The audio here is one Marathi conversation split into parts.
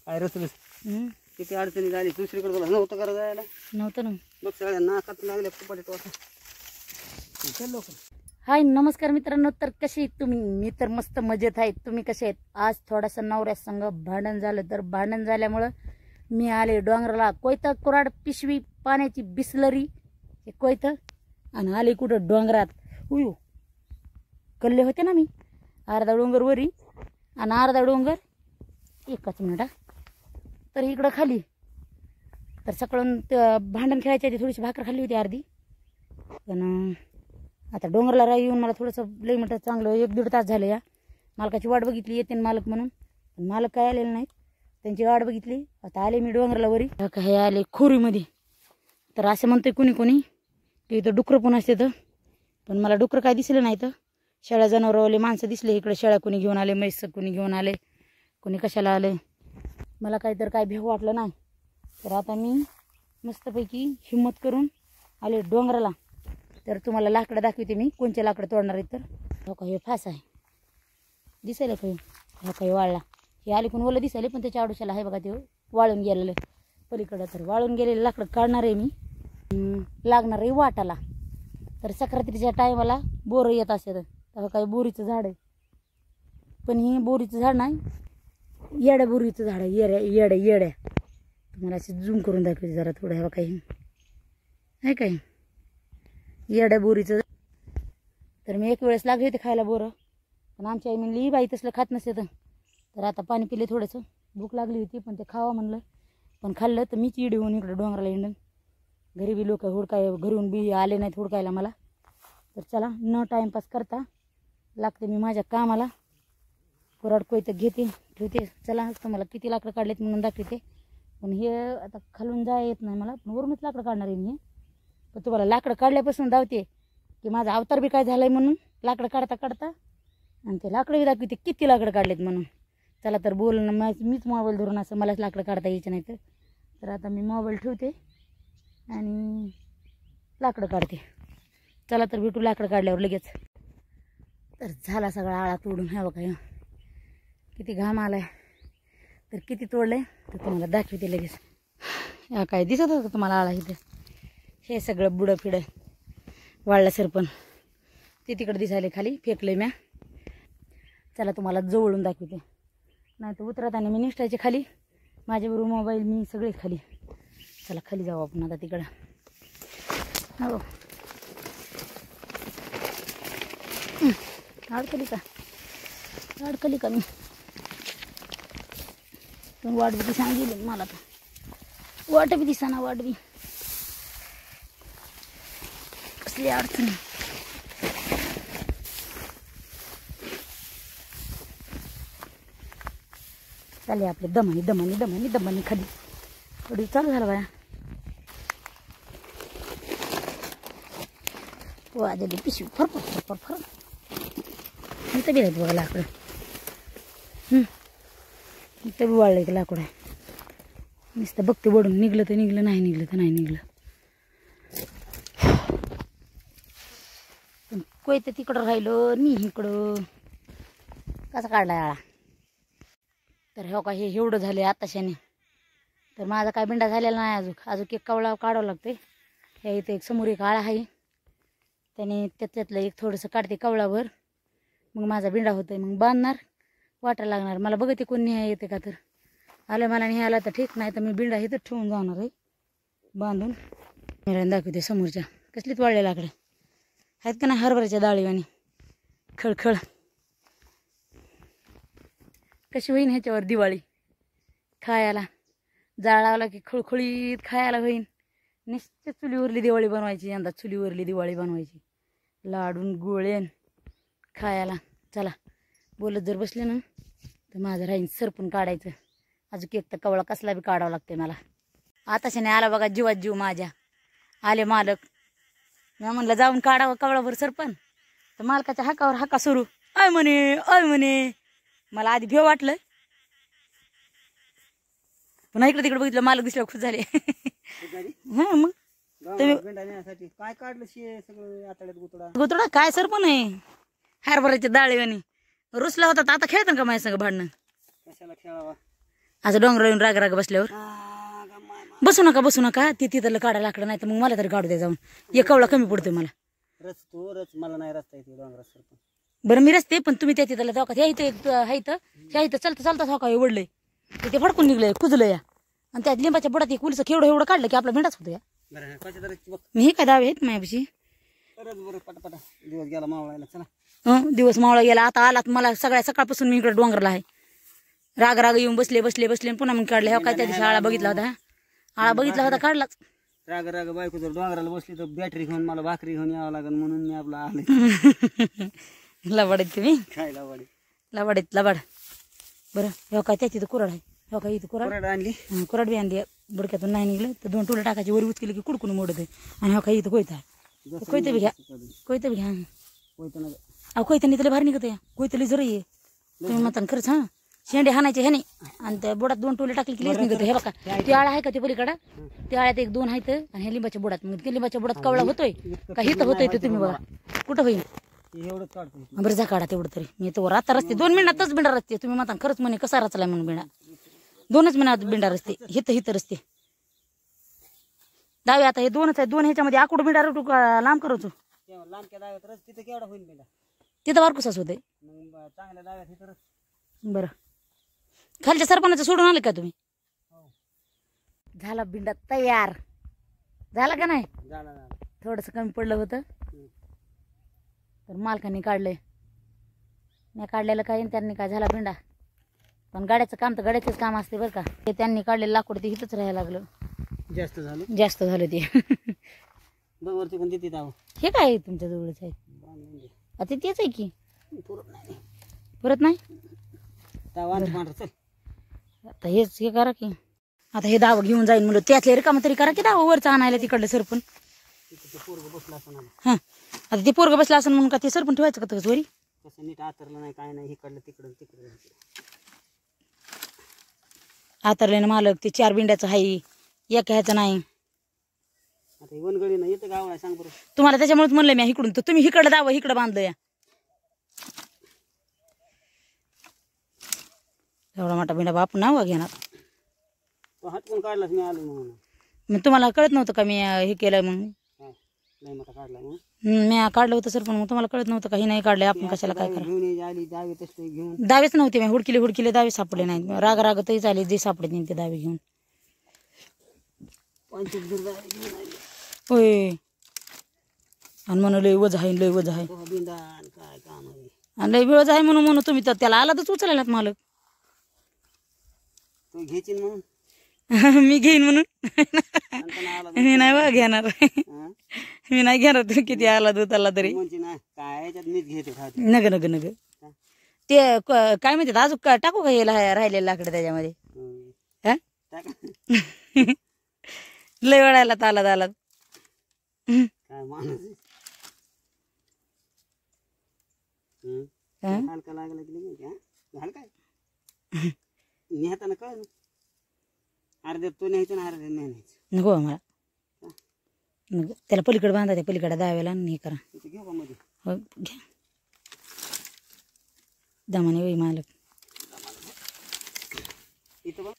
काय रसलस किती अडचणी झाली दुसरीकडे तुला नव्हतं करा जायला नव्हतं ना बघ सगळ्या नाकात लागल्या फुपाट्यात वासा चल लोक हाय नमस्कार मित्रांनो तर कसे आहेत तुम्ही मी तर मस्त मजेत आहे तुम्ही कसे आहेत आज थोडासा नवऱ्या संग भांडण झालं तर भांडण झाल्यामुळं मी आले डोंगराला कोयता कुराड पिशवी पाण्याची बिसलरी हे कोयतं आणि आले कुठं डोंगरात उयो कल्ले होते ना मी अर्धा डोंगर वरी आणि अर्धा डोंगर एकच मिनिट तर इकडं खाली तर सकाळून भांडण खेळायच्या आधी थोडीशी भाकर खाल्ली होती अर्धी पण आता डोंगराला येऊन मला थोडंसं लई म्हटलं चांगलं 1-1.5 तास झाले या मालकाची वाट बघितली येते मालक म्हणून पण मालक काय आलेले नाहीत त्यांची वाट बघितली आता आले मी डोंगराला वरी हे आले खोरीमध्ये तर असं म्हणतोय कुणी कुणी की इथं डुकरं पण असते तर पण मला डुकरं काय दिसलं नाही तर शेळ्या जनावरवाले माणसं दिसले इकडे शेळ्या कुणी घेऊन आले म्हैस कुणी घेऊन आले कुणी कशाला आले मला काही तर काय भेव वाटलं नाही तर आता मी मस्तपैकी हिम्मत करून आले डोंगराला तर तुम्हाला लाकडं दाखवते मी कोणचे लाकडं तोडणार आहेत तर हो का हे फास आहे दिसायला काही हो काही वाळला हे आले कोण ओलं दिसायले पण त्याच्या आडोशाला आहे बघा ते वाळून गेलेलं पलीकडं तर वाळून गेलेलं लाकडं काढणार आहे मी लागणार आहे वाटाला तर सक्रातीच्या टायमाला बोरं येत असते तर काही बोरीचं झाड आहे पण हे बोरीचं झाड नाही येड्या बोरीचं झाड आहे येड्या तुम्हाला असे झूम करून दाखवते जरा थोडं ह्या काही आहे काय येड्या बोरीचं तर मी एक वेळेस लागले होते खायला बोरं पण आमची आई म्हणली बाई तसलं खात नसते तर आता पाणी पिले थोडंसं भूक लागली होती पण ते खावा म्हणलं पण खाल्लं तर मीच इडी होऊन इकडं डोंगराला इंडन घरी बी लोक हुडकाय घरून बी आले नाहीत हुडकायला मला तर चला न टाईमपास करता लागते मी माझ्या कामाला कुराड कोयतं घेते ठेवते चला तुम्हाला किती लाकडं काढलेत म्हणून दाखवते पण हे आता खालून जाय येत नाही मला पण वरूनच लाकडं काढणार आहे मी पण तुम्हाला लाकडं काढल्यापासून धावते की माझा अवतार बी काय झाला आहे म्हणून लाकडं काढता काढता आणि ते लाकडं बी दाखवते किती लाकडं काढलेत म्हणून चला तर बोलणं मीच मोबाईल धरून असं मलाच लाकडं काढता यायचं नाही तर आता मी मोबाईल ठेवते आणि लाकडं काढते चला तर भेटू लाकडं काढल्यावर लगेच तर झाला सगळा आळा तोडून ह्या बघा किती घाम आलाय तर किती तोडलंय तर तुम्हाला दाखवते लगेच या काय दिसत होतं तुम्हाला आळा इथे हे सगळं बुडं फिडं वाळलं सरपण ते तिकडं दिसायले खाली फेकलंय म्या चला तुम्हाला जवळून दाखवते नाही तर उतरताना मी निष्ठायचे खाली माझ्याबरोबर मोबाईल मी सगळे खाली चला खाली जाऊ आपण आता तिकडं हो अडकली का मी वाट बी सांगितली मला तर वाट बी दिसाना वाट बी कसली अडचण चालले आपले दमानी खाली थोडी चालू झालं बाया वाजली पिशवी फर इथं बी राहत बघा लाकडं इथं बी वाळलं की लाकूड आहे नुसतं बघते वडून निघलं तर निघलं नाही निघलं तर नाही निघलं पण कोयतं तिकडं राहिलं मी इकडं कसा काढलाय आळा तर हो का हे एवढं झाले आताशाने तर माझा काय बिंडा झालेला नाही अजून एक कवळा काढावं लागते हे इथे एक समोर एक आळा आहे त्याने त्यातलं एक थोडंसं काढते कवळावर मग माझा बिंडा होतोय मग बांधणार वाटायला लागणार मला बघते कोण न्याय येते का तर आलं मला न्यायला तर ठीक नाही तर मी बिंडा इथं ठेवून जाणार आहे बांधून मला दाखवते समोरच्या कसलीच वाळले लाकडं आहेत का नाही हरभऱ्याच्या डाळीवानी खळखळ कशी होईन ह्याच्यावर दिवाळी खायला जाळ लावला की खळखळीत खायला होईन नुसते चुलीवरली दिवाळी बनवायची यंदा चुलीवरली दिवाळी बनवायची लाडून गोळेन खायला चला बोलत जर बसले ना तर माझं राहीन सरपून काढायचं अजून एक तर कवळा कसला बी काढावं लागते मला आताशाने आला बघा जीवात जीव माझ्या आले मालक मी म्हणलं जाऊन काढावं कवळाभर सरपण तर मालकाच्या हाकावर हाका सुरू अय म्हणे मला आधी भेव वाटलं पुन्हा इकडे तिकडे बघितलं मालक दिसल्यावर खुश झाले हा मग काय काढलं सगळं आतड्यात गुतडा काय सरपण आहे हरभऱ्याच्या डाळीवानी रुसला होता आता खेळतं का माझ्या संग भांडणं कशाला खेळावा असं डोंगरावर येऊन राग राग बसल्यावर बसू नका ती तिथलं काढा लाकडं नाही तर मग मला तरी काढू द्या जाऊन एक कवळा कमी पडतोय मला रच मला नाही रस्ता येते डोंगरात सरपण. बरं मी रस्ते पण तुम्ही त्या तिथलं धोका ह्या इथं चालता धोका वडलंय ते फडकून निघलंय कुजलंय आणि त्या लिंबाच्या बुडात एक उलचं केवढं एवढं काढलं की आपला भेंडाच होतो या. बरं कशा तरी बघ मी हे काय दावे आहेत माझ्यापाशी. खरंच बरं पटापटा दिवस गेला मावळायला. चला दिवस मावळा गेला आता आलात मला सकाळपासून मी इकडे डोंगरला आहे. राग येऊन बसले आणि पुन्हा मग काढले हो काय त्या दिवशी आळा बघितला होता काढलाच. राग बायको जर डोंगराला बसली तर बॅटरी घेऊन मला भाकरी घेऊन यावं लागेल म्हणून मी आपला आले. लबाडीत तुम्ही काय लावाडी लबाड. बरं हो काय त्या तिथं कुराड आहे हो काय इथं कुराड आणली कुराड बी आणली बुडक्यातून नाही निघलं तर 2 टोले टाकायची वर उचकली की कुडकुन मोडत आहे. आणि हो काय इथं कोयता आहे कोयतं बी घ्या अहो कोयत्याने त्याला भारी निघत या कोयतली जर ये तुम्ही म्हणता खरंच हा शेंडे हाणायचे ह्याने आणि त्या बुडात 2 टोले टाकले की लेस निघत. हे बघा ती आळा आहे का ते पलीकडं त्या आळ्यात 1-2 आहेत आणि ह्या लिंबाच्या बुडात मग ते लिंबाच्या बुडात कवळा होतोय का हिथं होतोय ते तुम्ही बघा कुठं होईल. एवढंच काढतो बरं जा काढा तेवढं तरी मी तो आता रस्ते 2 मिनिटातच बिंडा रस्ते तुम्ही म्हणता खरंच म्हणे कसा रचलाय म्हणून बिंडा 2च मिनिटात बिंडा रस्ते हिथं रस्ते दावे आता हे 2च आहे 2 ह्याच्यामध्ये आकुड बिंडा रोटू लांब करतो लांबक्या दाव्यात रस तिथं केवढा होईल बेला तिथं वारकुसाच होतंय. मग चांगल्या दाव्यात इथं रस. बरं खालच्या सरपणाचं सोडून आले का तुम्ही. झाला बिंडा तयार झाला का नाही झाला थोडंसं कमी पडलं होतं तर मालकाने काढलंय मी काढलेलं काय आणि त्यांनी काय झाला बिंडा. पण गाड्याचं काम तर गाड्याचंच काम असते बरं का. ते त्यांनी काढलेलं लाकूड ते इथंच राहायला लागलं जास्त झालं ते. वरती पण देते हे काय आहे तुमच्या जवळच आहे आता तेच आहे की परत नाही आता हेच हे करा की आता हे दावं घेऊन जाईन म्हणलं त्यातले रिकामं तरी करा की दावं वरचं आणायला तिकडलं सरपण. हा आता ते पोरग बसला असं म्हणून का ते सरपण ठेवायचं का तसं वरी कसं नीट आतरलं नाही काय नाही इकडलं तिकडं आतरले ना मालक ते 4 बिंड्याचं आहे एक ह्याचं नाही. आता वनगडी ना येतं गाव आहे सांग बरं तुम्हाला त्याच्यामुळेच म्हणलं मी इकडून तर तुम्ही इकडं दावं इकडं बांधलं या एवढा मोठा बिंडा बाप नाव घेणार. तो हटकून काढलाच मी आलो म्हणून. मग तुम्हाला कळत नव्हतं का मी हे केलंय म्हणून. नाही मोठा काढला मग मी काढलं होतं सर पण मग तुम्हाला कळत नव्हतं का हे नाही काढले आपण कशाला काय करा. घेऊन आली दावे तसले घेऊन दावेच नव्हते मी हुडकिले दावे सापडले नाहीत रागतही झाले जे सापडले नाही ते दावे घेऊन. 25 दावे घेऊन आली होय आणि म्हणून लय वज आहे बिंदान काय काम आहे आणि लय वज आहे म्हणून तुम्ही तर त्याला आला तर उचलायलात मालक. तू घ्यायची म्हणून मी घेईन म्हणून मी नाही बा घेणार मी नाही घेणार तू किती आला दूताला तरी काय मीच घेते नग ते काय म्हणतात अजून टाकू का हे राहिलेलं लाकडं त्याच्यामध्ये लय वेळायला तालात काय माणूस हलका लागला की घाल काय नेहताना कळ अर्ध्यात तो न्यायचं ना अर्ध्यात न्यायचं नको मला मग त्याला पलीकडे बांधा त्या पलीकडे दाव्याला आणि हे करा घेऊ का मध्ये हो घ्या दमाने वय मालक इथं बघ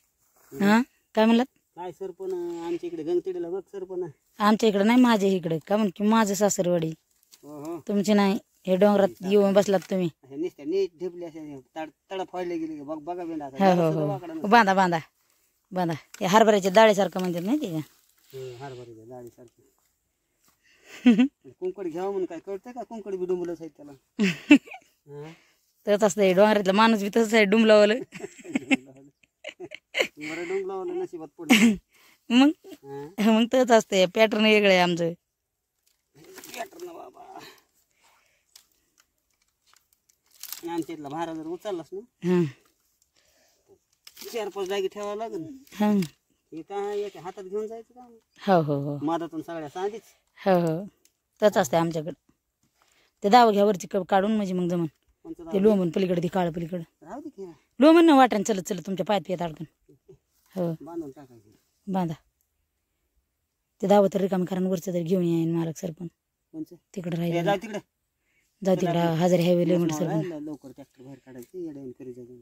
हा काय म्हणलात काय सरपण आमच्या इकडे गंगतिडीला बघ सरपण आमच्या इकडे नाही माझ्या इकडे का म्हण की माझं सासरवाडी तुमची नाही हे डोंगरात येऊन बसलात तुम्ही नुसत्या नीट ढेपली असे तड फोडले गेले बघ बघा बेंडा हो बांधा ते हरभऱ्याच्या डाळीसारखं म्हणतात नाही ते का हरभऱ्याच्या डाळीसारखं कुंकड घ्यावं म्हणून काय कळतंय का कुंकड बी डुंबलच आहे त्याला तसंच असतं डोंगरातलं माणूस बी तसंच आहे डुंबलावालं बरं डुंबलावलं नशिबात पडलं मग तसंच असतंय पॅटर्न वेगळं आहे आमचं पॅटर्न बाबा आमच्या इथला भारा जर उचललास ना 4-5 जागी ठेवावं लागेल हे काय एका हातात घेऊन जायचं का हो मधातून सगळ्या साधीच हो तसंच असतंय आमच्याकडं ते दाव घ्या वरची कप काढून म्हणजे मग जमन ते लोमन पलीकडे ती काळ पलीकडे राहू दे की लोमन ना वाटण चलत तुमच्या पायात पियात अडकून हो बांधून टाकायचं बांधा ते दावं तर रिकामी कारण वरचं तरी घेऊन येईन मालक सरपण तिकडे राहील जाऊ तिकडे जाऊ तिकडे हजारी हायवे लिमिट सरपण लवकर ट्रॅक्टर बाहेर काढायचं येड्यान करी जाऊन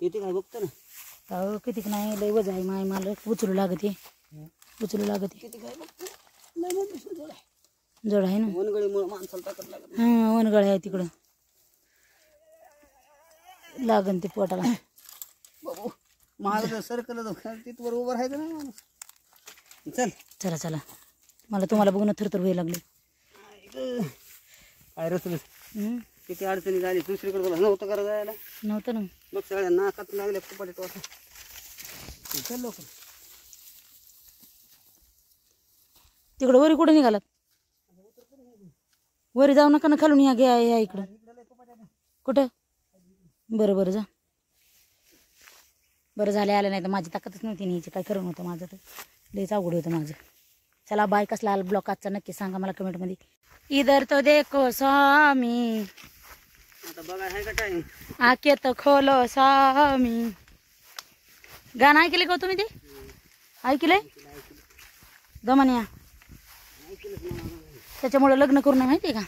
किती काय बघतो ना. अहो किती नाही लय वज आहे माय मला उचलू लागते उचलू लागते. किती काय बघतो. लय मोठी जोड आहे. जड आहे ना. वनगळीमुळे माणसाला ताकद लागत. हा वनगळ आहे तिकडं लागन ते पोटाला. बाबू महाग जर सरकलं तर तिथवर उभं राहायचं नाही माणूस. चल चला चला मला तुम्हाला बघून थरथर व्हायला लागली. काय रचलं किती अडचणी झाली. दुसरीकडे तुला नव्हतं करा जायला. नव्हतं ना. मग सगळ्या नाकात लागल्या कुपाटीत वाटा. चल लोक तिकडं वरी कुठे निघालात. वरी जाऊ नका ना खालून या इकडं. कुठं बरं बरं जा. बरं झाले आलं नाही तर माझी ताकदच नव्हती न्यायची. काय करून होतं माझं तर लयच अवघड होतं माझं. चला बाय कसला आला ब्लॉक आजचा नक्की सांगा मला कमेंटमध्ये. इधर तो देखो स्वामी आता बघा आहे का टाइम. आके तो खोलो स्वामी. गाणं ऐकले का तुम्ही ते ऐकलंय दमनिया. त्याच्यामुळे लग्न करून माहिती आहे का.